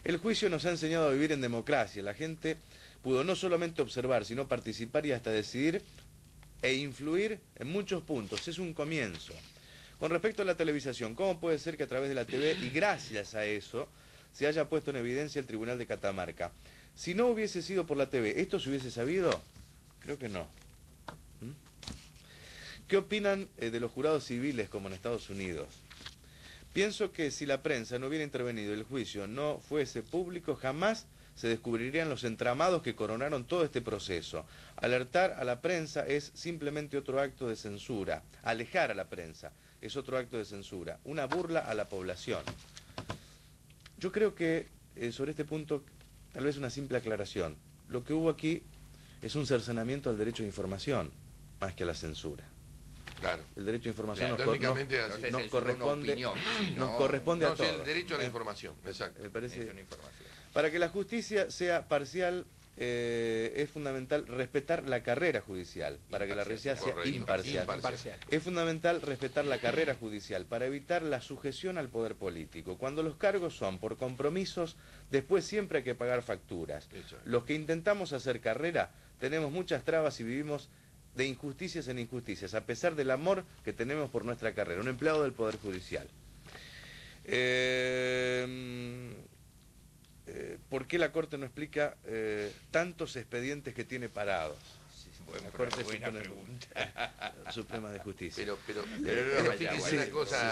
El juicio nos ha enseñado a vivir en democracia. La gente pudo no solamente observar, sino participar y hasta decidir e influir en muchos puntos. Es un comienzo. Con respecto a la televisación, ¿cómo puede ser que a través de la TV, y gracias a eso, se haya puesto en evidencia el Tribunal de Catamarca? Si no hubiese sido por la TV, ¿esto se hubiese sabido? Creo que no. ¿Qué opinan de los jurados civiles como en Estados Unidos? Pienso que si la prensa no hubiera intervenido y el juicio no fuese público, jamás se descubrirían los entramados que coronaron todo este proceso. Alertar a la prensa es simplemente otro acto de censura. Alejar a la prensa es otro acto de censura. Una burla a la población. Yo creo que sobre este punto, tal vez una simple aclaración. Lo que hubo aquí es un cercenamiento al derecho de información, más que a la censura. Claro. El derecho a información nos corresponde a todos. El derecho a la información, exacto. Me parece, para que la justicia sea parcial, es fundamental respetar la carrera judicial. Para que la justicia sea imparcial. Es fundamental respetar la carrera judicial para evitar la sujeción al poder político. Cuando los cargos son por compromisos, después siempre hay que pagar facturas. Los que intentamos hacer carrera tenemos muchas trabas y vivimos de injusticias en injusticias, a pesar del amor que tenemos por nuestra carrera. Un empleado del Poder Judicial. ¿Por qué la Corte no explica tantos expedientes que tiene parados? Bueno, la Corte Suprema de Justicia. Pero fíjese una cosa,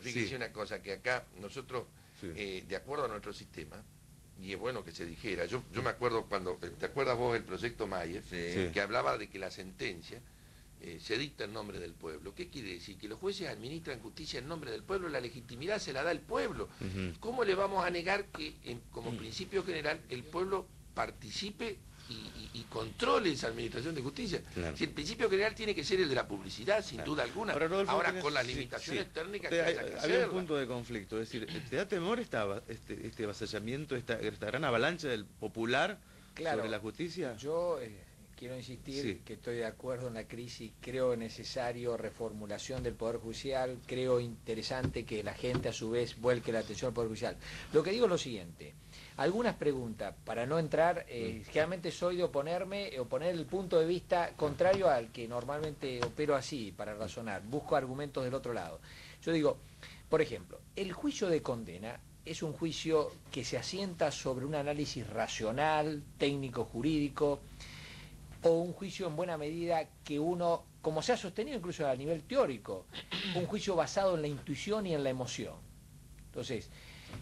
fíjese una cosa, que acá nosotros, de acuerdo a nuestro sistema, y es bueno que se dijera, yo me acuerdo cuando, ¿te acuerdas vos del proyecto Mayer? Que hablaba de que la sentencia se dicta en nombre del pueblo. ¿Qué quiere decir? Que los jueces administran justicia en nombre del pueblo, la legitimidad se la da el pueblo. ¿Cómo le vamos a negar que, como principio general, el pueblo participe y controle esa administración de justicia? Claro. Si el principio general tiene que ser el de la publicidad, sin duda alguna. Ahora, con las limitaciones técnicas que haya que había hacerla. un punto de conflicto, es decir, ¿te da temor este avasallamiento, esta gran avalancha del popular sobre la justicia? Yo quiero insistir que estoy de acuerdo en la crisis, creo necesario reformulación del Poder Judicial, creo interesante que la gente a su vez vuelque la atención al Poder Judicial. Lo que digo es lo siguiente, algunas preguntas, para no entrar, generalmente soy de oponer el punto de vista contrario al que normalmente opero así, para razonar, busco argumentos del otro lado. Yo digo, por ejemplo, el juicio de condena es un juicio que se asienta sobre un análisis racional, técnico-jurídico, o un juicio en buena medida que uno, como se ha sostenido incluso a nivel teórico, un juicio basado en la intuición y en la emoción. Entonces,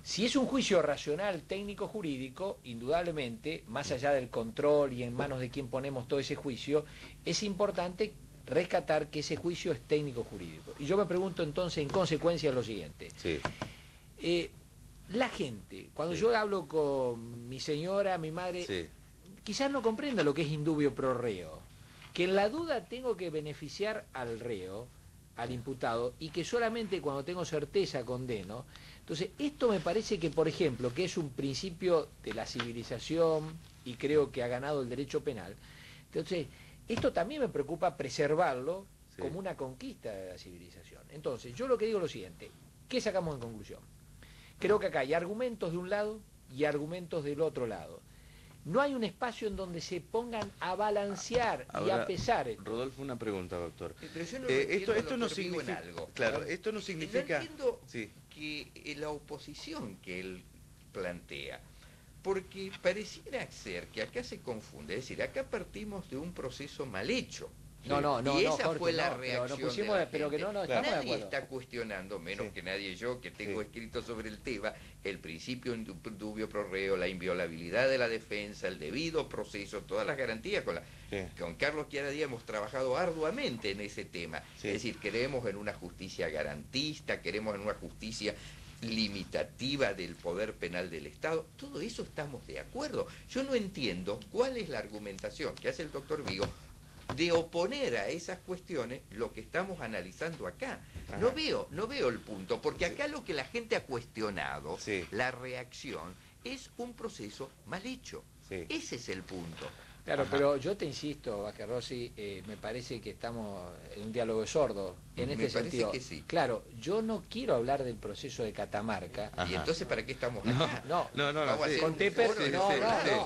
si es un juicio racional, técnico, jurídico, indudablemente, más allá del control y en manos de quien ponemos todo ese juicio, es importante rescatar que ese juicio es técnico jurídico. Y yo me pregunto entonces, en consecuencia, lo siguiente. La gente, cuando yo hablo con mi señora, mi madre, quizás no comprenda lo que es indubio pro reo, que en la duda tengo que beneficiar al reo, al imputado, y que solamente cuando tengo certeza condeno. Entonces, esto me parece que, por ejemplo, que es un principio de la civilización, y creo que ha ganado el derecho penal, entonces, esto también me preocupa preservarlo como una conquista de la civilización. Entonces, yo lo que digo es lo siguiente, ¿qué sacamos en conclusión? Creo que acá hay argumentos de un lado y argumentos del otro lado. No hay un espacio en donde se pongan a balancear y a pesar. Rodolfo, una pregunta, doctor. Pero yo no esto no significa algo. Claro, esto no significa. No entiendo que la oposición que él plantea, porque pareciera ser que acá se confunde, es decir, acá partimos de un proceso mal hecho. Y esa fue la reacción de la gente. Nadie está cuestionando, menos que nadie yo, que tengo escrito sobre el tema, el principio indubio pro reo, la inviolabilidad de la defensa, el debido proceso, todas las garantías. Con Carlos Chiara Díaz hemos trabajado arduamente en ese tema. Es decir, queremos en una justicia garantista, queremos en una justicia limitativa del poder penal del Estado. Todo eso estamos de acuerdo. Yo no entiendo cuál es la argumentación que hace el doctor Vigo de oponer a esas cuestiones lo que estamos analizando acá. No veo el punto, porque acá lo que la gente ha cuestionado, la reacción, es un proceso mal hecho. Ese es el punto. Claro, pero yo te insisto, Vázquez Rossi, me parece que estamos en un diálogo sordo. En este sentido, que sí. Claro, yo no quiero hablar del proceso de Catamarca. ¿Y entonces para qué estamos acá? No, con Teper,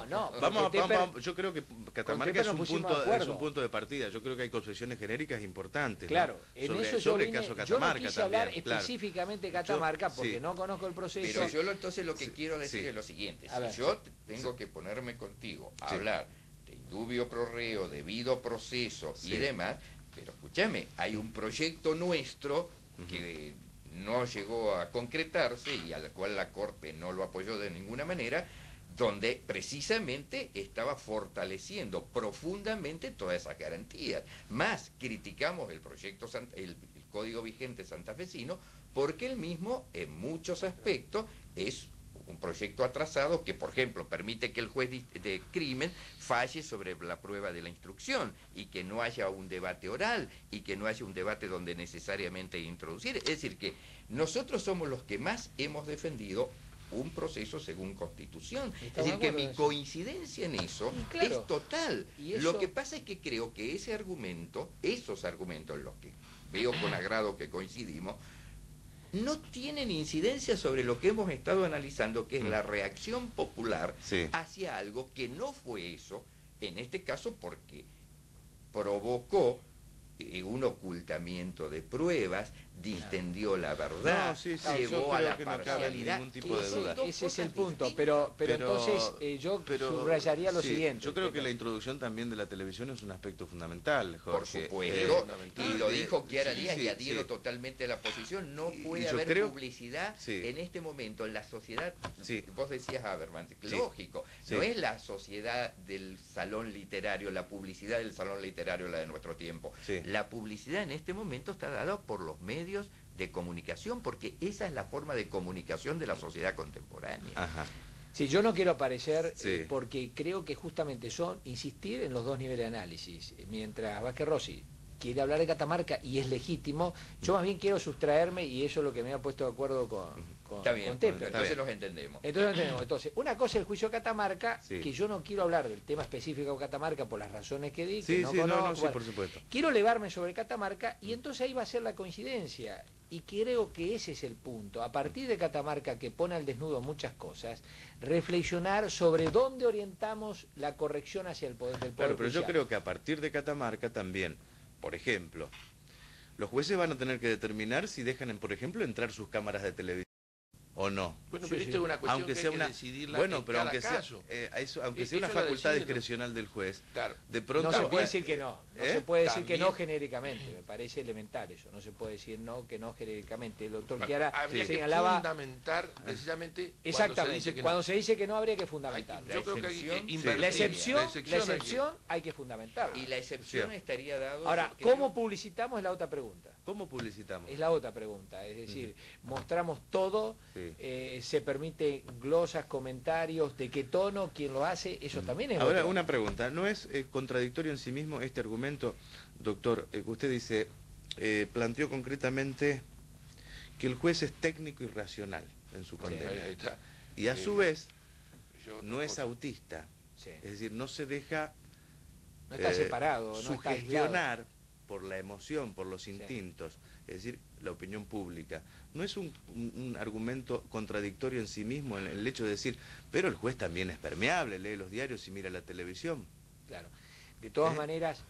no. Vamos, yo creo que Catamarca es un punto de partida. Yo creo que hay concesiones genéricas importantes. Claro, ¿no? sobre el caso yo Catamarca no quise hablar específicamente de Catamarca porque no conozco el proceso. Pero yo entonces lo que quiero decir es lo siguiente. Si yo tengo que ponerme contigo a hablar de indubio pro reo, debido proceso y demás, pero escúchame, hay un proyecto nuestro que no llegó a concretarse y al cual la Corte no lo apoyó de ninguna manera, donde precisamente estaba fortaleciendo profundamente todas esas garantías. Más criticamos el proyecto, el Código Vigente santafesino, porque el mismo en muchos aspectos es un proyecto atrasado que, por ejemplo, permite que el juez de crimen falle sobre la prueba de la instrucción y que no haya un debate oral y que no haya un debate donde necesariamente introducir. Es decir, que nosotros somos los que más hemos defendido un proceso según Constitución. Es decir, que mi coincidencia en eso es total. Lo que pasa es que creo que ese argumento, esos argumentos, los que veo con agrado que coincidimos, no tienen incidencia sobre lo que hemos estado analizando, que es la reacción popular hacia algo que no fue eso, en este caso porque provocó un ocultamiento de pruebas, distendió la verdad, llevó a la parcialidad. Ese es el punto, pero entonces yo subrayaría lo siguiente. Yo creo que la introducción también de la televisión es un aspecto fundamental, Jorge. Por supuesto, y lo dijo Chiara Díaz y adhiero totalmente a la posición. No puede haber publicidad en este momento en la sociedad. Vos decías, Habermas, lógico, no es la sociedad del salón literario, la publicidad del salón literario la de nuestro tiempo. La publicidad en este momento está dada por los medios de comunicación, porque esa es la forma de comunicación de la sociedad contemporánea. Sí, yo no quiero aparecer porque creo que justamente son insistir en los dos niveles de análisis. Mientras Vázquez Rossi quiere hablar de Catamarca y es legítimo, yo más bien quiero sustraerme, y eso es lo que me ha puesto de acuerdo con Teper. Entonces nos entendemos. Entonces, una cosa es el juicio de Catamarca, que yo no quiero hablar del tema específico de Catamarca por las razones que di, que no conozco. Por supuesto. Quiero elevarme sobre Catamarca y entonces ahí va a ser la coincidencia. Y creo que ese es el punto. A partir de Catamarca, que pone al desnudo muchas cosas, reflexionar sobre dónde orientamos la corrección hacia el poder del poder. Claro, pero yo creo que a partir de Catamarca también, por ejemplo, los jueces van a tener que determinar si dejan, por ejemplo, entrar sus cámaras de televisión o no. Bueno, pero esto es una cuestión que hay que decidirla en cada caso. Aunque sea una facultad discrecional del juez, de pronto... No se puede decir que no. No se puede decir que no genéricamente. Me parece elemental eso. No se puede decir que no genéricamente. El doctor Chiara señalaba... fundamentar precisamente exactamente. Cuando se dice que no, habría que fundamentar. Yo creo que hay que invertir. La excepción hay que fundamentarla. Y la excepción estaría dado... Ahora, ¿cómo publicitamos? Es la otra pregunta. ¿Cómo publicitamos? Es la otra pregunta. Es decir, mostramos todo... se permite glosas, comentarios, de qué tono, quién lo hace, eso también es... Ahora, una pregunta, ¿no es contradictorio en sí mismo este argumento, doctor, que usted dice, planteó concretamente que el juez es técnico y racional en su condena, y a su vez no es autista, es decir, no se deja no está separado, no sugestionar está por la emoción, por los instintos, es decir, la opinión pública. ¿No es un argumento contradictorio en sí mismo el hecho de decir, pero el juez también es permeable, lee los diarios y mira la televisión? Claro. De todas maneras,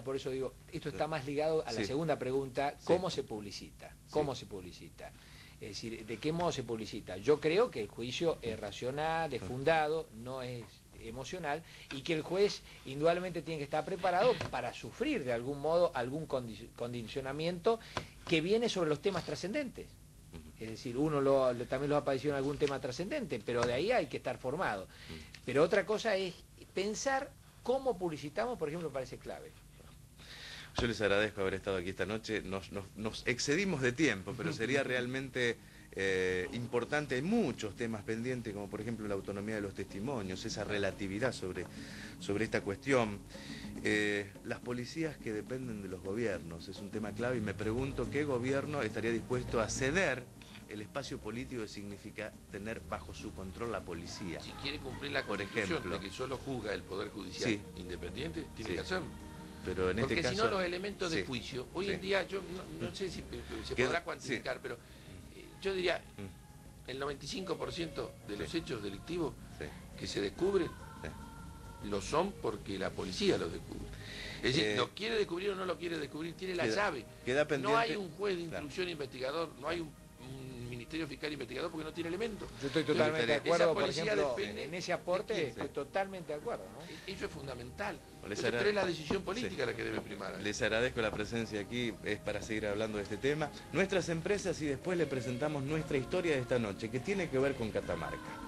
por eso digo, esto está más ligado a la segunda pregunta, ¿cómo se publicita? ¿Cómo se publicita? Es decir, ¿de qué modo se publicita? Yo creo que el juicio es racional, es fundado, no es emocional, y que el juez indudablemente tiene que estar preparado para sufrir de algún modo algún condicionamiento que viene sobre los temas trascendentes. Es decir, uno también lo ha padecido en algún tema trascendente, pero de ahí hay que estar formado. Pero otra cosa es pensar cómo publicitamos, por ejemplo, parece clave. Yo les agradezco haber estado aquí esta noche, nos excedimos de tiempo, pero sería realmente importante. Hay muchos temas pendientes, como por ejemplo la autonomía de los testimonios, esa relatividad sobre esta cuestión. Las policías que dependen de los gobiernos es un tema clave, y me pregunto qué gobierno estaría dispuesto a ceder el espacio político significa tener bajo su control la policía. Si quiere cumplir la Constitución de que solo juzga el Poder Judicial independiente, tiene que hacerlo. Pero en porque este caso, si no, los elementos de juicio, hoy en día, yo no sé si se podrá cuantificar, pero yo diría, el 95% de los hechos delictivos que se descubren, lo son porque la policía los descubre. Es decir, lo quiere descubrir o no lo quiere descubrir, tiene la llave. No hay un juez de instrucción investigador, no hay un Ministerio Fiscal investigador porque no tiene elementos. Yo estoy totalmente de acuerdo, por ejemplo, en ese aporte estoy totalmente de acuerdo, ¿no? Eso es fundamental. Pero es la decisión política la que debe primar. Les agradezco la presencia aquí, es para seguir hablando de este tema. Nuestras empresas y después le presentamos nuestra historia de esta noche, que tiene que ver con Catamarca.